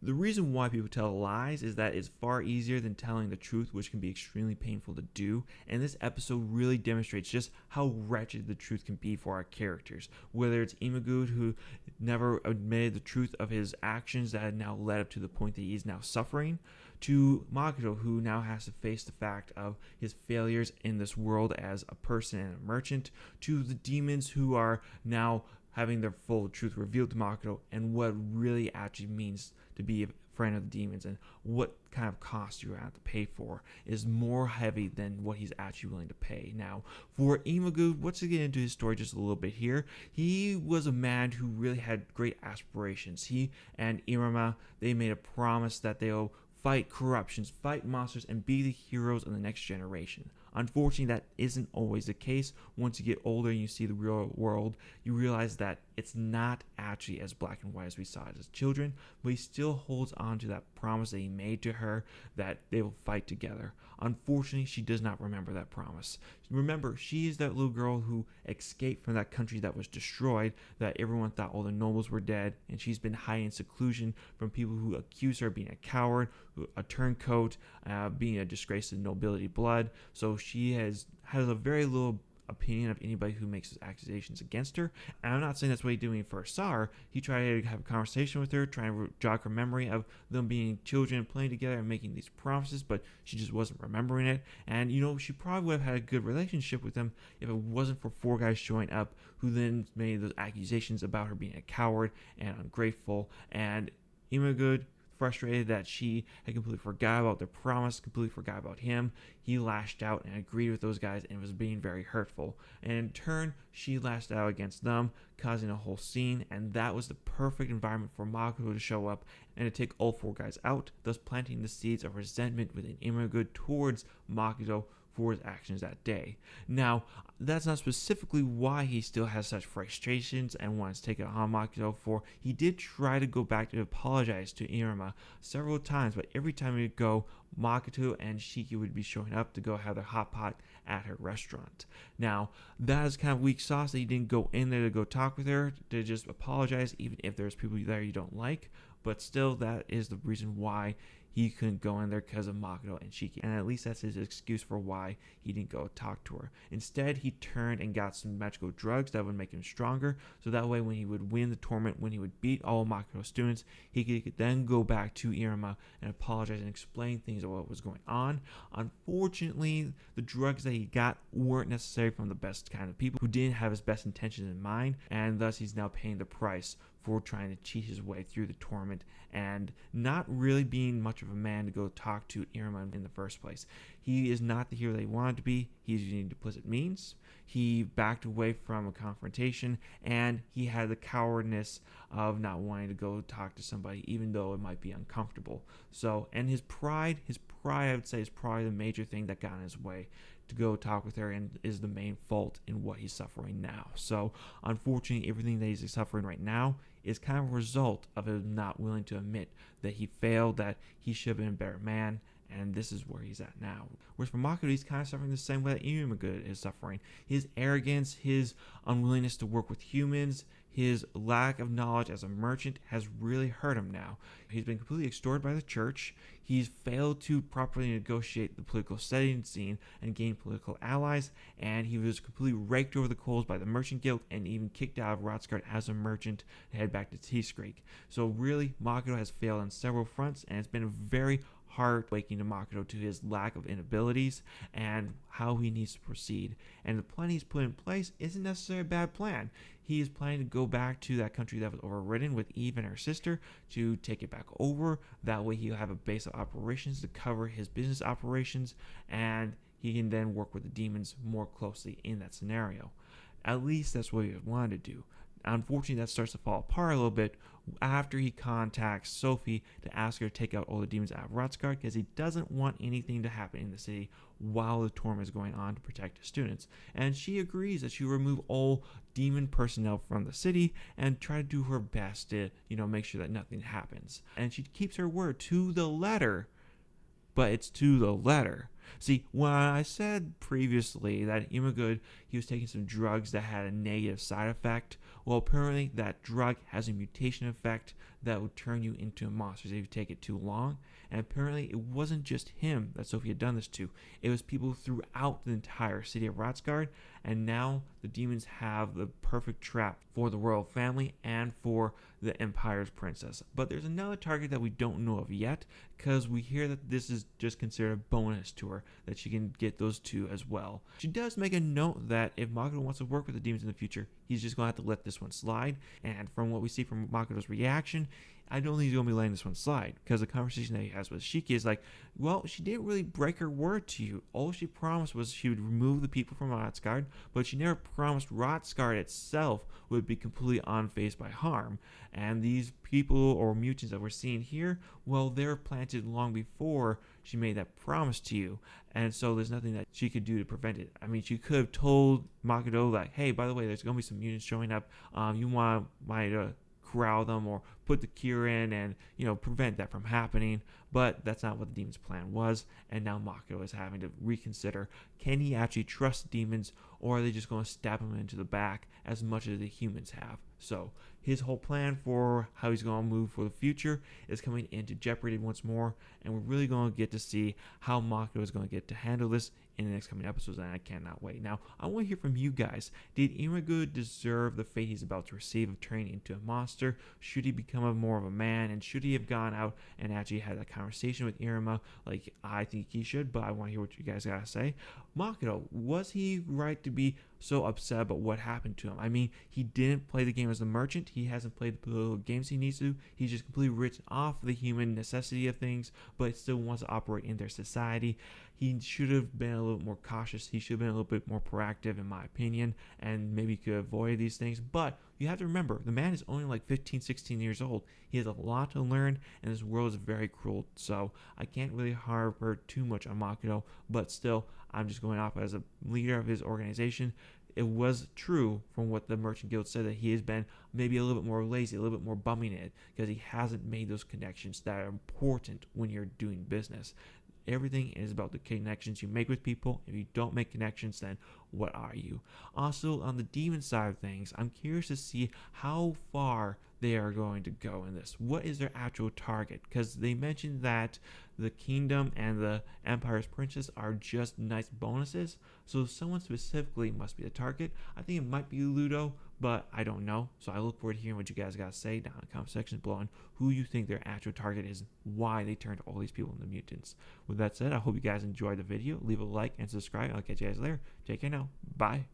The reason why people tell lies is that it's far easier than telling the truth, which can be extremely painful to do. And this episode really demonstrates just how wretched the truth can be for our characters. Whether it's Imagud, who never admitted the truth of his actions that had now led up to the point that he is now suffering, to Makoto, who now has to face the fact of his failures in this world as a person and a merchant, to the demons who are now having their full truth revealed to Makoto and what really actually means to be a friend of the demons and what kind of cost you have to pay for is more heavy than what he's actually willing to pay. Now, for Imagu, let's get into his story just a little bit here. He was a man who really had great aspirations. He and Irama, they made a promise that they'll fight corruptions, fight monsters, and be the heroes of the next generation. Unfortunately, that isn't always the case. Once you get older and you see the real world, you realize that it's not actually as black and white as we saw it as children, but he still holds on to that promise that he made to her that they will fight together. Unfortunately, she does not remember that promise. Remember, she is that little girl who escaped from that country that was destroyed, that everyone thought all the nobles were dead, and she's been hiding in seclusion from people who accuse her of being a coward, a turncoat, being a disgrace to nobility blood. So she has a very little opinion of anybody who makes accusations against her. And I'm not saying that's what he did when he first saw her. He tried to have a conversation with her, trying to jog her memory of them being children, playing together and making these promises, but she just wasn't remembering it. And, she probably would have had a good relationship with him if it wasn't for four guys showing up who then made those accusations about her being a coward and ungrateful. And Imagud, frustrated that she had completely forgot about their promise, completely forgot about him, he lashed out and agreed with those guys and was being very hurtful. And in turn, she lashed out against them, causing a whole scene, and that was the perfect environment for Makoto to show up and to take all four guys out, thus planting the seeds of resentment within Imagud towards Makoto for his actions that day. Now, that's not specifically why he still has such frustrations and wants to take it on Makoto, for he did try to go back to apologize to Irama several times, but every time he would go, Makoto and Shiki would be showing up to go have their hot pot at her restaurant. Now, that is kind of weak sauce that he didn't go in there to go talk with her, to just apologize, even if there's people there you don't like, but still, that is the reason why he couldn't go in there, because of Makoto and Shiki. And at least that's his excuse for why he didn't go talk to her. Instead, he turned and got some magical drugs that would make him stronger. So that way, when he would win the tournament, when he would beat all Makoto's students, he could then go back to Irama and apologize and explain things about what was going on. Unfortunately, the drugs that he got weren't necessary from the best kind of people who didn't have his best intentions in mind. And thus, he's now paying the price for trying to cheat his way through the tournament and not really being much of a man to go talk to Irama in the first place. He is not the hero that he wanted to be. He's using duplicit means. He backed away from a confrontation, and he had the cowardness of not wanting to go talk to somebody, even though it might be uncomfortable. So, and his pride, I would say, is probably the major thing that got in his way to go talk with her, and is the main fault in what he's suffering now. So, unfortunately, everything that he's suffering right now is kind of a result of him not willing to admit that he failed, that he should have been a better man, and this is where he's at now. Whereas for Makoto, he's kind of suffering the same way that Imagud is suffering. His arrogance, his unwillingness to work with humans, his lack of knowledge as a merchant has really hurt him now. He's been completely extorted by the church. He's failed to properly negotiate the political setting scene and gain political allies, and he was completely raked over the coals by the Merchant Guild and even kicked out of Rotsguard as a merchant to head back to T-Screek. So really, Makoto has failed on several fronts, and it's been a very hard waking to Makoto to his lack of inabilities and how he needs to proceed. And the plan he's put in place isn't necessarily a bad plan. He is planning to go back to that country that was overridden with Eve and her sister to take it back over. That way he'll have a base of operations to cover his business operations, and he can then work with the demons more closely in that scenario. At least that's what he wanted to do. Unfortunately, that starts to fall apart a little bit after he contacts Sophie to ask her to take out all the demons out of Rotsguard, because he doesn't want anything to happen in the city while the tournament is going on to protect his students. And she agrees that she will remove all demon personnel from the city and try to do her best to, make sure that nothing happens. And she keeps her word to the letter, but it's to the letter. See, when I said previously that Imagud, he was taking some drugs that had a negative side effect, well, apparently that drug has a mutation effect that would turn you into a monster if you take it too long. And apparently it wasn't just him that Sophie had done this to. It was people throughout the entire city of Ratsgard, and now the demons have the perfect trap for the royal family and for the Empire's princess. But there's another target that we don't know of yet, because we hear that this is just considered a bonus to her, that she can get those two as well. She does make a note that if Makoto wants to work with the demons in the future, he's just going to have to let this one slide. And from what we see from Makoto's reaction, I don't think he's going to be letting this one slide, because the conversation that he has with Shiki is like, well, she didn't really break her word to you. All she promised was she would remove the people from Rotsgard, but she never promised Rotsgard itself would be completely unfazed by harm. And these people or mutants that we're seeing here, well, they were planted long before she made that promise to you. And so there's nothing that she could do to prevent it. I mean, she could have told Makoto, like, hey, by the way, there's going to be some mutants showing up. You want to corral them or put the cure in and, prevent that from happening. But that's not what the demon's plan was. And now Makoto is having to reconsider, can he actually trust demons, or are they just going to stab him into the back as much as the humans have? So his whole plan for how he's going to move for the future is coming into jeopardy once more, and we're really going to get to see how Makoto is going to get to handle this in the next coming episodes, and I cannot wait. Now, I want to hear from you guys. Did Imago deserve the fate he's about to receive of turning into a monster? Should he become more of a man, and should he have gone out and actually had a conversation with Iruma like I think he should? But I want to hear what you guys got to say. Makoto, was he right to be so upset about what happened to him? I mean, he didn't play the game as the merchant. He hasn't played the political games he needs to. He's just completely written off the human necessity of things, but still wants to operate in their society. He should have been a little more cautious. He should have been a little bit more proactive, in my opinion, and maybe could avoid these things. But you have to remember, the man is only like 15, 16 years old. He has a lot to learn, and this world is very cruel. So I can't really harbor too much on Makoto, but still, I'm just going off as a leader of his organization. It was true from what the Merchant Guild said that he has been maybe a little bit more lazy, a little bit more bumming it, because he hasn't made those connections that are important when you're doing business. Everything is about the connections you make with people. If you don't make connections, then what are you? Also, on the demon side of things, I'm curious to see how far they are going to go in this. What is their actual target? Because they mentioned that the kingdom and the Empire's princess are just nice bonuses, so someone specifically must be the target. I think it might be Ludo, but I don't know. So I look forward to hearing what you guys got to say down in the comment section below on who you think their actual target is, why they turned all these people into mutants. With that said, I hope you guys enjoyed the video. Leave a like and subscribe. I'll catch you guys later. Take care now. Bye.